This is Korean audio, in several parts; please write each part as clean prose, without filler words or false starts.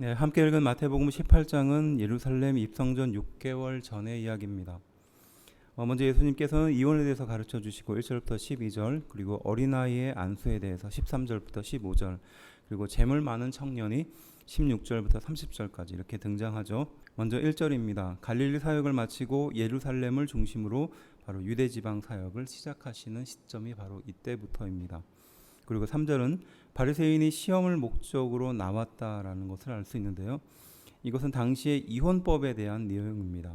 네, 함께 읽은 마태복음 18장은 예루살렘 입성 전 6개월 전의 이야기입니다. 먼저 예수님께서는 이혼에 대해서 가르쳐 주시고 1절부터 12절, 그리고 어린아이의 안수에 대해서 13절부터 15절, 그리고 재물 많은 청년이 16절부터 30절까지 이렇게 등장하죠. 먼저 1절입니다. 갈릴리 사역을 마치고 예루살렘을 중심으로 바로 유대 지방 사역을 시작하시는 시점이 바로 이때부터입니다. 그리고 3절은 바리새인이 시험을 목적으로 나왔다라는 것을 알 수 있는데요. 이것은 당시의 이혼법에 대한 내용입니다.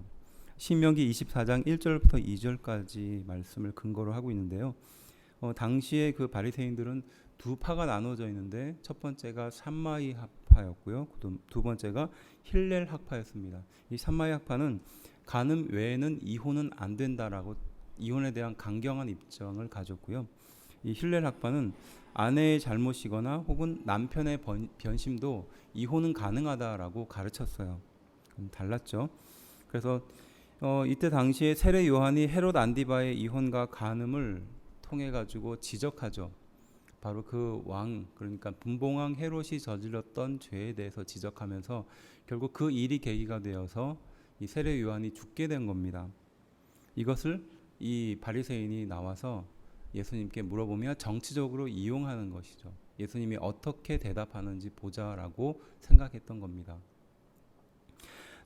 신명기 24장 1절부터 2절까지 말씀을 근거로 하고 있는데요. 당시에 그 바리새인들은 두 파가 나눠져 있는데 첫 번째가 삼마이 학파였고요. 두 번째가 힐렐 학파였습니다. 이 삼마이 학파는 간음 외에는 이혼은 안 된다라고 이혼에 대한 강경한 입장을 가졌고요. 이 힐렐 학파는 아내의 잘못이거나 혹은 남편의 변심도 이혼은 가능하다라고 가르쳤어요. 달랐죠. 그래서 이때 당시에 세례 요한이 헤롯 안디바의 이혼과 간음을 통해 가지고 지적하죠. 바로 그 왕, 그러니까 분봉왕 헤롯이 저질렀던 죄에 대해서 지적하면서 결국 그 일이 계기가 되어서 이 세례 요한이 죽게 된 겁니다. 이것을 이 바리새인이 나와서 예수님께 물어보며 정치적으로 이용하는 것이죠. 예수님이 어떻게 대답하는지 보자라고 생각했던 겁니다.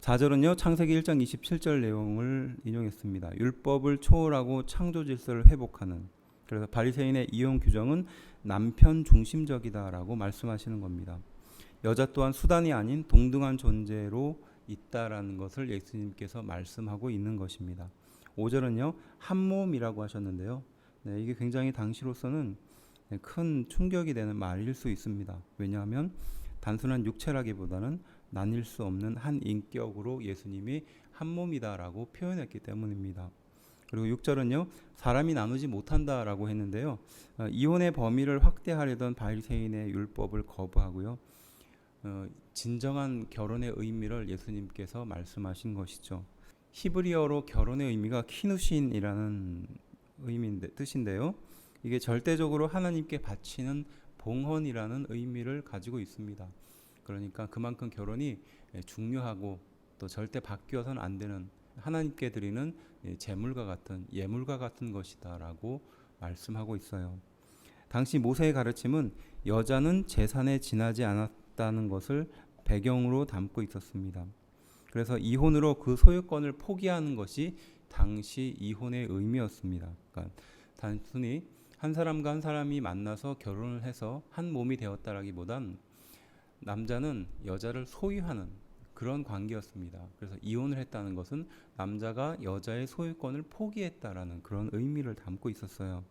4절은요. 창세기 1장 27절 내용을 인용했습니다. 율법을 초월하고 창조 질서를 회복하는, 그래서 바리새인의 이혼 규정은 남편 중심적이다라고 말씀하시는 겁니다. 여자 또한 수단이 아닌 동등한 존재로 있다라는 것을 예수님께서 말씀하고 있는 것입니다. 5절은요. 한 몸이라고 하셨는데요. 네, 이게 굉장히 당시로서는 큰 충격이 되는 말일 수 있습니다. 왜냐하면 단순한 육체라기보다는 나뉠 수 없는 한 인격으로 예수님이 한 몸이다라고 표현했기 때문입니다. 그리고 6절은요. 사람이 나누지 못한다라고 했는데요. 이혼의 범위를 확대하려던 바리새인의 율법을 거부하고요. 진정한 결혼의 의미를 예수님께서 말씀하신 것이죠. 히브리어로 결혼의 의미가 키누신이라는 뜻인데요. 이게 절대적으로 하나님께 바치는 봉헌이라는 의미를 가지고 있습니다. 그러니까 그만큼 결혼이 중요하고 또 절대 바뀌어서는 안 되는, 하나님께 드리는 제물과 같은 예물과 같은 것이다라고 말씀하고 있어요. 당시 모세의 가르침은 여자는 재산에 지나지 않았다는 것을 배경으로 담고 있었습니다. 그래서 이혼으로 그 소유권을 포기하는 것이 당시 이혼의 의미였습니다. 그러니까 단순히 한 사람과 한 사람이 만나서 결혼을 해서 한 몸이 되었다라기보단 남자는 여자를 소유하는 그런 관계였습니다. 그래서 이혼을 했다는 것은 남자가 여자의 소유권을 포기했다라는 그런 의미를 담고 있었어요.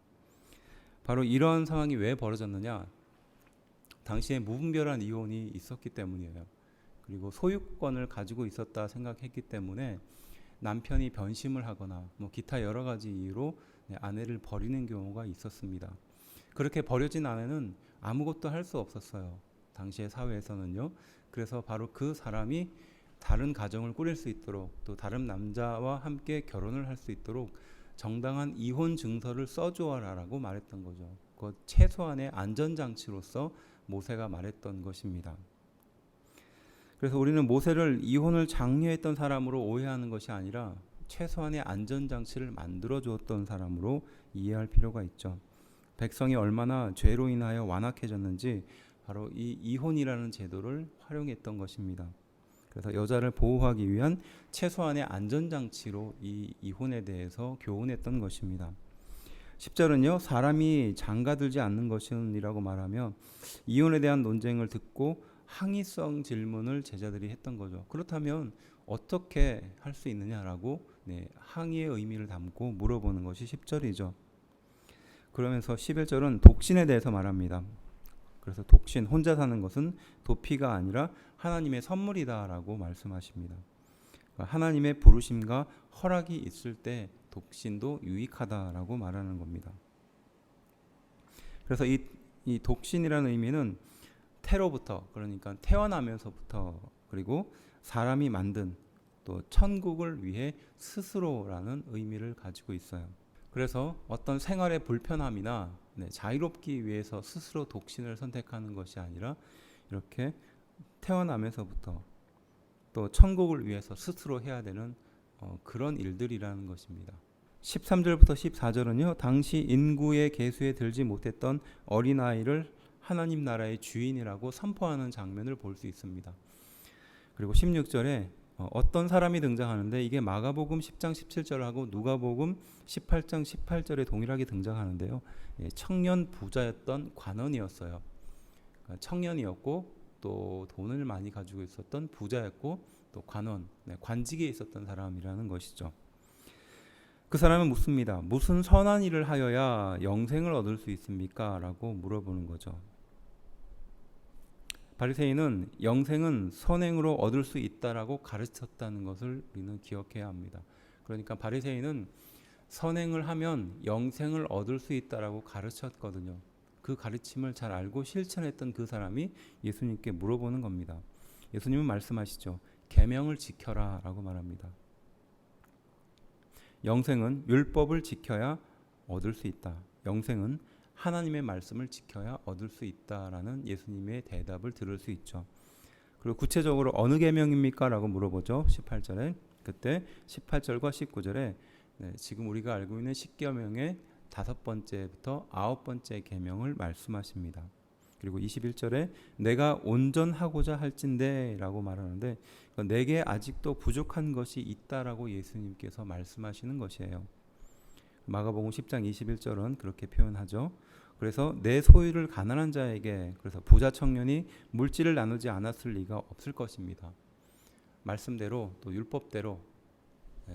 바로 이런 상황이 왜 벌어졌느냐? 당시에 무분별한 이혼이 있었기 때문이에요. 그리고 소유권을 가지고 있었다 생각했기 때문에 남편이 변심을 하거나 기타 여러 가지 이유로 아내를 버리는 경우가 있었습니다. 그렇게 버려진 아내는 아무것도 할 수 없었어요. 당시의 사회에서는요. 그래서 바로 그 사람이 다른 가정을 꾸릴 수 있도록, 또 다른 남자와 함께 결혼을 할 수 있도록 정당한 이혼 증서를 써주어라라고 말했던 거죠. 그 최소한의 안전장치로서 모세가 말했던 것입니다. 그래서 우리는 모세를 이혼을 장려했던 사람으로 오해하는 것이 아니라 최소한의 안전장치를 만들어 주었던 사람으로 이해할 필요가 있죠. 백성이 얼마나 죄로 인하여 완악해졌는지 바로 이 이혼이라는 제도를 활용했던 것입니다. 그래서 여자를 보호하기 위한 최소한의 안전장치로 이 이혼에 대해서 교훈했던 것입니다. 10절은요. 사람이 장가들지 않는 것이라고 말하며 이혼에 대한 논쟁을 듣고 항의성 질문을 제자들이 했던 거죠. 그렇다면 어떻게 할 수 있느냐라고 항의의 의미를 담고 물어보는 것이 10절이죠. 그러면서 11절은 독신에 대해서 말합니다. 그래서 독신, 혼자 사는 것은 도피가 아니라 하나님의 선물이다라고 말씀하십니다. 하나님의 부르심과 허락이 있을 때 독신도 유익하다라고 말하는 겁니다. 그래서 이 독신이라는 의미는 태로부터, 그러니까 태어나면서부터, 그리고 사람이 만든 또 천국을 위해 스스로라는 의미를 가지고 있어요. 그래서 어떤 생활의 불편함이나 자유롭기 위해서 스스로 독신을 선택하는 것이 아니라 이렇게 태어나면서부터 또 천국을 위해서 스스로 해야 되는 그런 일들이라는 것입니다. 13절부터 14절은요. 당시 인구의 계수에 들지 못했던 어린아이를 하나님 나라의 주인이라고 선포하는 장면을 볼 수 있습니다. 그리고 16절에 어떤 사람이 등장하는데 이게 마가복음 10장 17절하고 누가복음 18장 18절에 동일하게 등장하는데요. 청년 부자였던 관원이었어요. 그러니까 청년이었고 또 돈을 많이 가지고 있었던 부자였고 또 관원, 관직에 있었던 사람이라는 것이죠. 그 사람은 묻습니다. 무슨 선한 일을 하여야 영생을 얻을 수 있습니까? 라고 물어보는 거죠. 바리새인은 영생은 선행으로 얻을 수 있다라고 가르쳤다는 것을 우리는 기억해야 합니다. 그러니까 바리새인은 선행을 하면 영생을 얻을 수 있다라고 가르쳤거든요. 그 가르침을 잘 알고 실천했던 그 사람이 예수님께 물어보는 겁니다. 예수님은 말씀하시죠. 계명을 지켜라 라고 말합니다. 영생은 율법을 지켜야 얻을 수 있다. 영생은 하나님의 말씀을 지켜야 얻을 수 있다라는 예수님의 대답을 들을 수 있죠. 그리고 구체적으로 어느 계명입니까? 라고 물어보죠. 18절에. 그때 18절과 19절에 지금 우리가 알고 있는 10계명의 5번째부터 9번째 계명을 말씀하십니다. 그리고 21절에 내가 온전하고자 할진대 라고 말하는데 내게 아직도 부족한 것이 있다라고 예수님께서 말씀하시는 것이에요. 마가복음 10장 21절은 그렇게 표현하죠. 그래서 내 소유를 가난한 자에게, 그래서 부자 청년이 물질을 나누지 않았을 리가 없을 것입니다. 말씀대로 또 율법대로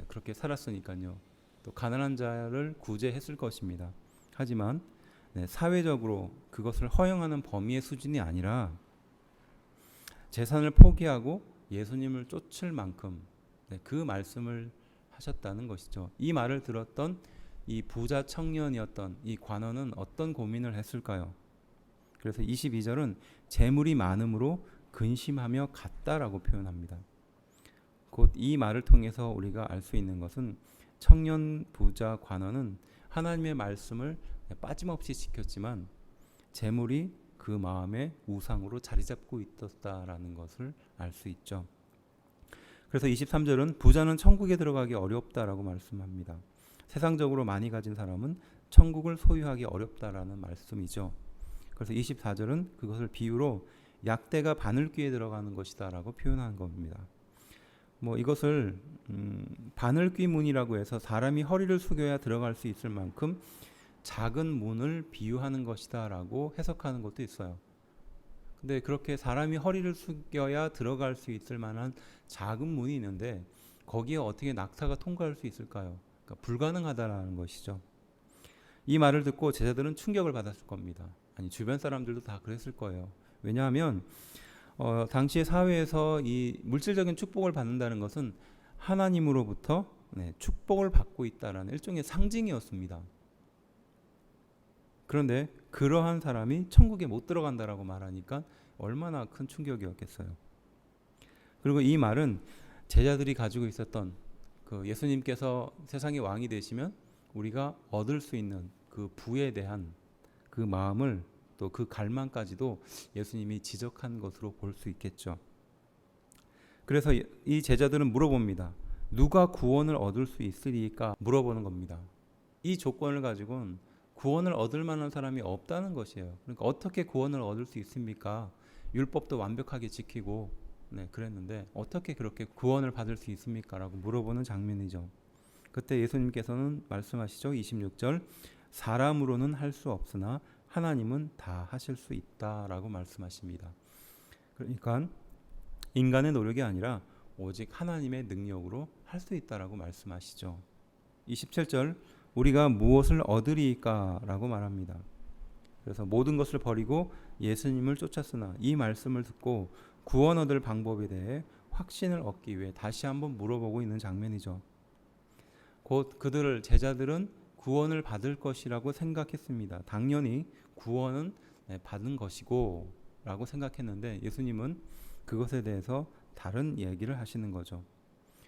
그렇게 살았으니까요. 또 가난한 자를 구제했을 것입니다. 하지만 사회적으로 그것을 허용하는 범위의 수준이 아니라 재산을 포기하고 예수님을 쫓을 만큼 그 말씀을 하셨다는 것이죠. 이 말을 들었던 이 부자 청년이었던 이 관원은 어떤 고민을 했을까요? 그래서 22절은 재물이 많음으로 근심하며 갔다라고 표현합니다. 곧 이 말을 통해서 우리가 알 수 있는 것은 청년 부자 관원은 하나님의 말씀을 빠짐없이 지켰지만 재물이 그 마음의 우상으로 자리 잡고 있었다라는 것을 알 수 있죠. 그래서 23절은 부자는 천국에 들어가기 어렵다라고 말씀합니다. 세상적으로 많이 가진 사람은 천국을 소유하기 어렵다라는 말씀이죠. 그래서 24절은 그것을 비유로 약대가 바늘귀에 들어가는 것이다라고 표현한 겁니다. 이것을 바늘귀 문이라고 해서 사람이 허리를 숙여야 들어갈 수 있을 만큼 작은 문을 비유하는 것이다라고 해석하는 것도 있어요. 근데 그렇게 사람이 허리를 숙여야 들어갈 수 있을 만한 작은 문이 있는데 거기에 어떻게 낙타가 통과할 수 있을까요? 그러니까 불가능하다라는 것이죠. 이 말을 듣고 제자들은 충격을 받았을 겁니다. 아니 주변 사람들도 다 그랬을 거예요. 왜냐하면 당시의 사회에서 이 물질적인 축복을 받는다는 것은 하나님으로부터 축복을 받고 있다라는 일종의 상징이었습니다. 그런데 그러한 사람이 천국에 못 들어간다라고 말하니까 얼마나 큰 충격이었겠어요. 그리고 이 말은 제자들이 가지고 있었던 그 예수님께서 세상의 왕이 되시면 우리가 얻을 수 있는 그 부에 대한 그 마음을 또 그 갈망까지도 예수님이 지적한 것으로 볼 수 있겠죠. 그래서 이 제자들은 물어봅니다. 누가 구원을 얻을 수 있으리까 물어보는 겁니다. 이 조건을 가지고는 구원을 얻을 만한 사람이 없다는 것이에요. 그러니까 어떻게 구원을 얻을 수 있습니까? 율법도 완벽하게 지키고 그랬는데 어떻게 그렇게 구원을 받을 수 있습니까? 라고 물어보는 장면이죠. 그때 예수님께서는 말씀하시죠. 26절 사람으로는 할 수 없으나 하나님은 다 하실 수 있다라고 말씀하십니다. 그러니까 인간의 노력이 아니라 오직 하나님의 능력으로 할 수 있다라고 말씀하시죠. 27절 우리가 무엇을 얻으리까 라고 말합니다. 그래서 모든 것을 버리고 예수님을 쫓았으나 이 말씀을 듣고 구원 얻을 방법에 대해 확신을 얻기 위해 다시 한번 물어보고 있는 장면이죠. 곧 그들을 제자들은 구원을 받을 것이라고 생각했습니다. 당연히 구원은 받은 것이고 라고 생각했는데 예수님은 그것에 대해서 다른 얘기를 하시는 거죠.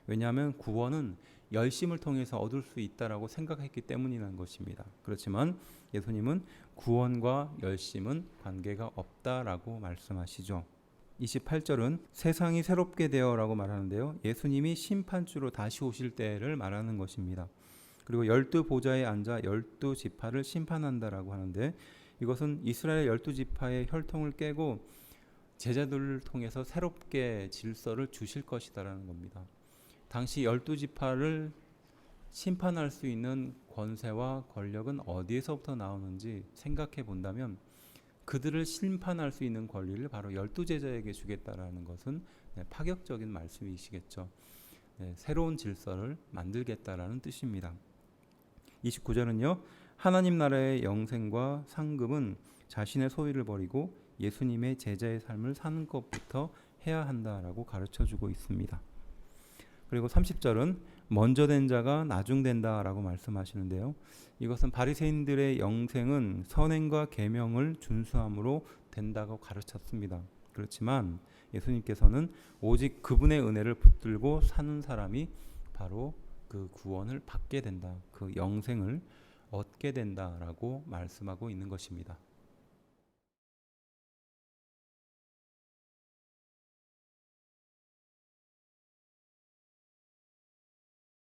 왜냐하면 구원은 열심을 통해서 얻을 수 있다라고 생각했기 때문이라는 것입니다. 그렇지만 예수님은 구원과 열심은 관계가 없다라고 말씀하시죠. 28절은 세상이 새롭게 되어라고 말하는데요. 예수님이 심판주로 다시 오실 때를 말하는 것입니다. 그리고 12보좌에 앉아 12지파를 심판한다라고 하는데 이것은 이스라엘 12지파의 혈통을 깨고 제자들을 통해서 새롭게 질서를 주실 것이다라는 겁니다. 당시 12지파를 심판할 수 있는 권세와 권력은 어디에서부터 나오는지 생각해 본다면 그들을 심판할 수 있는 권리를 바로 12제자에게 주겠다라는 것은 파격적인 말씀이시겠죠. 새로운 질서를 만들겠다라는 뜻입니다. 29절은요. 하나님 나라의 영생과 상급은 자신의 소유를 버리고 예수님의 제자의 삶을 사는 것부터 해야 한다라고 가르쳐주고 있습니다. 그리고 30절은 먼저 된 자가 나중된다라고 말씀하시는데요. 이것은 바리새인들의 영생은 선행과 계명을 준수함으로 된다고 가르쳤습니다. 그렇지만 예수님께서는 오직 그분의 은혜를 붙들고 사는 사람이 바로 그 구원을 받게 된다. 그 영생을 얻게 된다라고 말씀하고 있는 것입니다.